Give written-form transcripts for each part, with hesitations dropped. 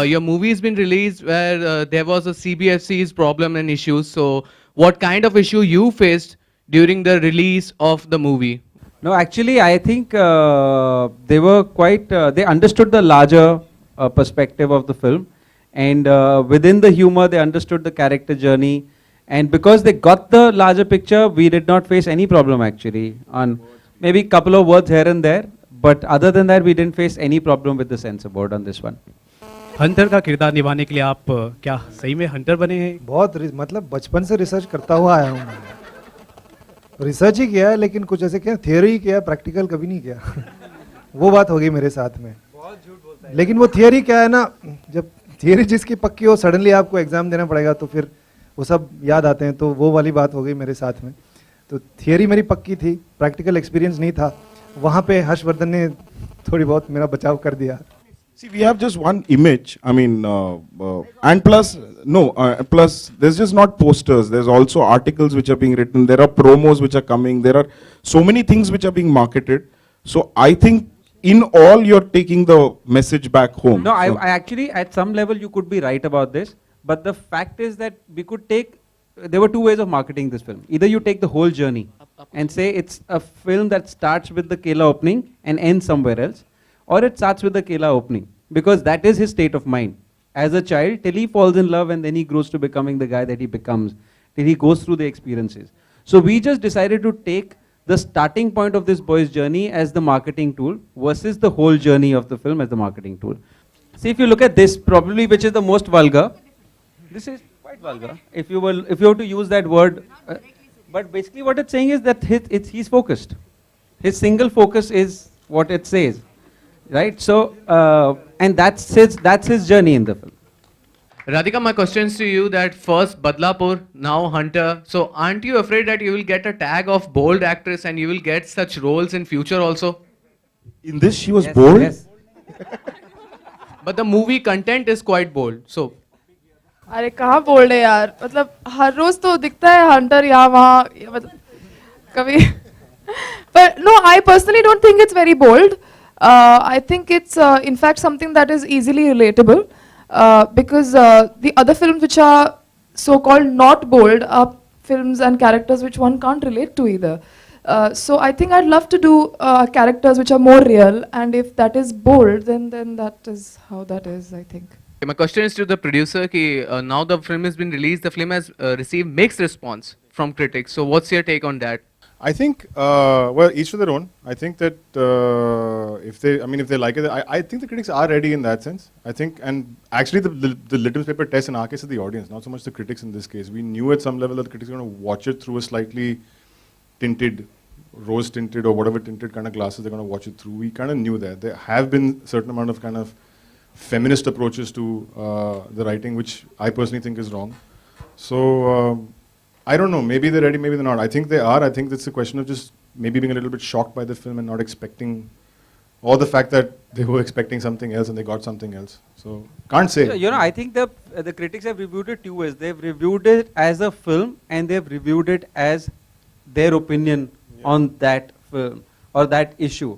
your movie's been released where there was a CBFC's problem and issues. So, what kind of issue you faced during the release of the movie? No, actually, I think they were quite, they understood the larger perspective of the film. And within the humor, they understood the character journey. And because they got the larger picture, we did not face any problem actually. On maybe a couple of words here and there. But other than that, we didn't face any problem with the censor board on this one. Hunter का किरदार निभाने के लिए आप क्या सही में Hunter बने हैं? बहुत मतलब बचपन से रिसर्च करता हुआ आया हूँ मैं। रिसर्च ही किया है, लेकिन कुछ ऐसे किया, थियोरी ही किया, प्रैक्टिकल कभी नहीं किया। वो बात होगी मेरे साथ में। बहुत झूठ बोलता है। लेकिन वो थियोरी क्या है ना, जब थियोरी जिसकी पक्की हो, सडनली आपको एग्जाम देना पड़ेगा तो फिर वो सब याद आते हैं, तो वो वाली बात हो गई मेरे साथ में। तो थियोरी मेरी पक्की थी, प्रैक्टिकल एक्सपीरियंस नहीं था। वहाँ पे हर्षवर्धन ने थोड़ी बहुत मेरा बचाव कर दिया। See, we have just one image. I mean, and plus, no, plus there's just not posters. There's also articles which are being written. There are promos which are coming. There are so many things which are being marketed. So I think in all you're taking the message back home. No, so I actually, at some level, you could be right about this. But the fact is that we could take, there were two ways of marketing this film. Either you take the whole journey and say it's a film that starts with the Kela opening and ends somewhere else. Or it starts with the Kela opening, because that is his state of mind. As a child, till he falls in love and then he grows to becoming the guy that he becomes, till he goes through the experiences. So we just decided to take the starting point of this boy's journey as the marketing tool versus the whole journey of the film as the marketing tool. See, if you look at this, probably which is the most vulgar, this is quite vulgar, if you were to use that word. But basically what it's saying is that he's focused. His single focus is what it says. Right, so and that's his journey in the film. Radhika, my questions to you that first Badlapur, now Hunter. So aren't you afraid that you will get a tag of bold actress and you will get such roles in future also? in this she was Yes, bold. yes. But the movie content is quite bold. So अरे कहाँ bold है यार, मतलब हर रोज तो दिखता है Hunter यहाँ वहाँ, मतलब कभी पर no, I personally don't think it's very bold. I think it's in fact something that is easily relatable because the other films which are so-called not bold are films and characters which one can't relate to either. So I think I'd love to do characters which are more real, and if that is bold, then that is how that is, I think. my question is to the producer. Ki, now the film has been released. The film has received mixed response from critics. So what's your take on that? I think, well, each to their own. I think that if they like it, I think the critics are ready in that sense. I think, and actually the litmus paper test in our case is the audience, not so much the critics in this case. We knew at some level that the critics are going to watch it through a slightly tinted, rose tinted or whatever tinted kind of glasses they're going to watch it through. We kind of knew that. There have been a certain amount of kind of feminist approaches to the writing, which I personally think is wrong. So, I don't know, maybe they're ready, maybe they're not. I think they are. I think it's a question of just maybe being a little bit shocked by the film and not expecting, or the fact that they were expecting something else and they got something else. So, can't say. You know, I think the critics have reviewed it two ways. They've reviewed it as a film and they've reviewed it as their opinion on that film or that issue.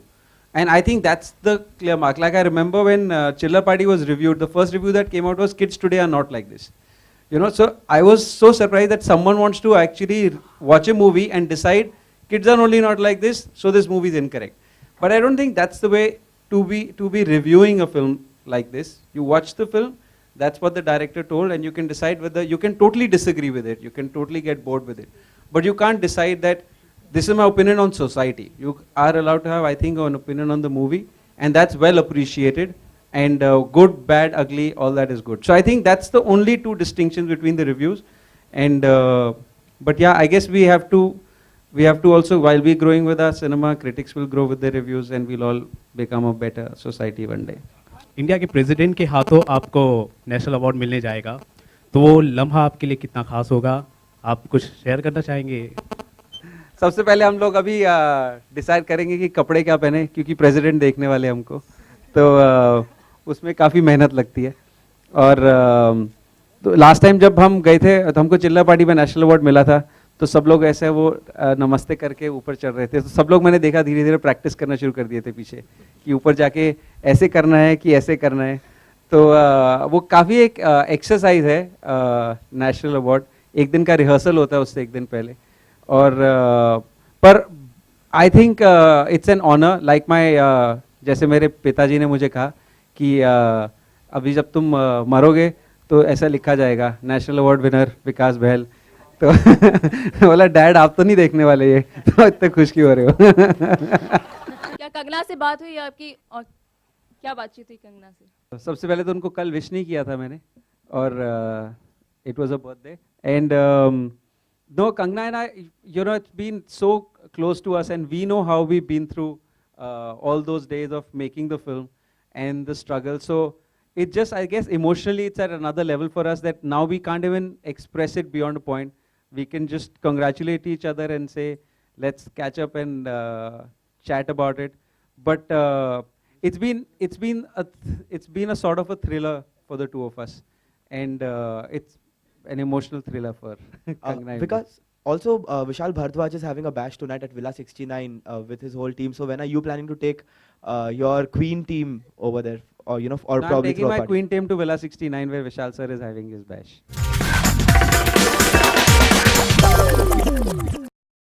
And I think that's the clear mark. Like I remember when Chiller Party was reviewed, the first review that came out was "Kids today are not like this." You know, so I was so surprised that someone wants to actually watch a movie and decide kids are only not like this, so this movie is incorrect. But I don't think that's the way to be reviewing a film like this. You watch the film, that's what the director told, and you can decide whether you can totally disagree with it, you can totally get bored with it. But you can't decide that this is my opinion on society. You are allowed to have, I think, an opinion on the movie, and that's well appreciated. And good, bad, ugly, all that is good. So I think that's the only two distinctions between the reviews. And but yeah, I guess we have to also, while we're growing with our cinema, critics will grow with their reviews, and we'll all become a better society one day. India के president के हाथों आपको national award मिलने जाएगा, तो वो लम्हा आपके लिए कितना खास होगा? आप कुछ शेयर करना चाहेंगे? सबसे पहले हम लोग अभी डिसाइड करेंगे कि कपड़े क्या पहने, क्योंकि प्रेसिडेंट देखने वाले हमको, तो उसमें काफ़ी मेहनत लगती है. और तो लास्ट टाइम जब हम गए थे तो हमको चिल्ला पार्टी में नेशनल अवार्ड मिला था, तो सब लोग ऐसे वो नमस्ते करके ऊपर चढ़ रहे थे. तो सब लोग मैंने देखा धीरे धीरे प्रैक्टिस करना शुरू कर दिए थे पीछे, कि ऊपर जाके ऐसे करना है कि ऐसे करना है. तो वो काफ़ी एक एक्सरसाइज है नेशनल अवार्ड. एक दिन का रिहर्सल होता है उससे एक दिन पहले. और पर I think it's an honour. Like my, जैसे मेरे पिताजी ने मुझे कहा कि अभी जब तुम मरोगे तो ऐसा लिखा जाएगा, नेशनल अवार्ड विनर विकास बहल. तो बोला डैड आप तो नहीं देखने वाले ये, तो इतने खुश क्यों हो रहे हो. क्या कंगना से बात हुई आपकी, और क्या बातचीत हुई कंगना से? सबसे पहले तो उनको कल विश नहीं किया था मैंने, और it was a birthday. And no, Kangana and I, you know, it's been so close to us and we know how we been through all those days of making the film and the struggle. So it just, I guess, emotionally it's at another level for us that now we can't even express it beyond a point. We can just congratulate each other and say, let's catch up and chat about it. But it's been a sort of a thriller for the two of us, and it's an emotional thriller for Kangna. Because also Vishal Bhardwaj is having a bash tonight at Villa 69 with his whole team. So when are you planning to take your Queen team over there, or you know, or No, I'm probably taking throw a my party? Queen team to Villa 69 where Vishal sir is having his bash.